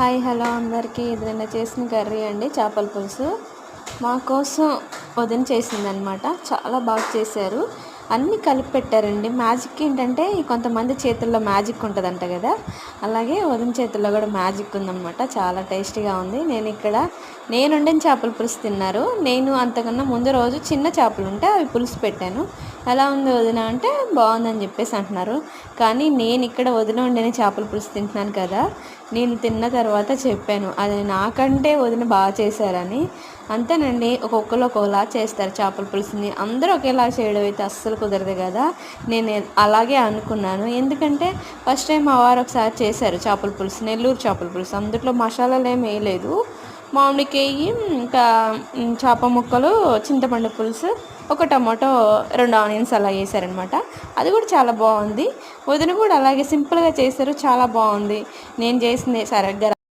Hi hello అందరికీ. ఇది నిన్న చేసిన కర్రీ అండి, చేపల పులుసు. మా కోసం వదిన చేసిందనమాట. చాలా బాగా చేశారు, అన్నీ కలిపి పెట్టారండి. మ్యాజిక్ ఏంటంటే కొంతమంది చేతుల్లో మ్యాజిక్ ఉంటుందంట కదా, అలాగే వదిన చేతుల్లో కూడా మ్యాజిక్ ఉందన్నమాట. చాలా టేస్టీగా ఉంది. నేను వండిన చేపల పులుసు తిన్నారు. నేను అంతకన్నా ముందు రోజు చిన్న చేపలు ఉంటే అవి పులుసు పెట్టాను. ఎలా ఉంది వదిన అంటే బాగుందని చెప్పేసి అంటున్నారు. కానీ నేను ఇక్కడ వదిన వండిన చేపల పులుసు తింటున్నాను కదా, నేను తిన్న తర్వాత చెప్పాను అది నాకంటే వదిన బాగా చేశారని. అంతేనండి, ఒక్కొక్కరు ఒక్కొక్కలా చేస్తారు చేపల పులుసుని. అందరూ ఒకేలా చేయడం అయితే అస్సలు కుదరదు కదా. నేను అలాగే అనుకున్నాను. ఎందుకంటే ఫస్ట్ టైం మా వారు ఒకసారి చేశారు చేపల పులుసు, నెల్లూరు చేపల పులుసు. అందులో మసాలాలు ఏమి వేయలేదు, మామిడికాయ, ఇంకా చేప ముక్కలు, చింతపండు పులుసు, ఒక టమాటో, 2 ఆనియన్స్ అలా వేసారనమాట. అది కూడా చాలా బాగుంది. వదిన కూడా అలాగే సింపుల్గా చేశారు, చాలా బాగుంది. నేను చేసింది సరిగ్గా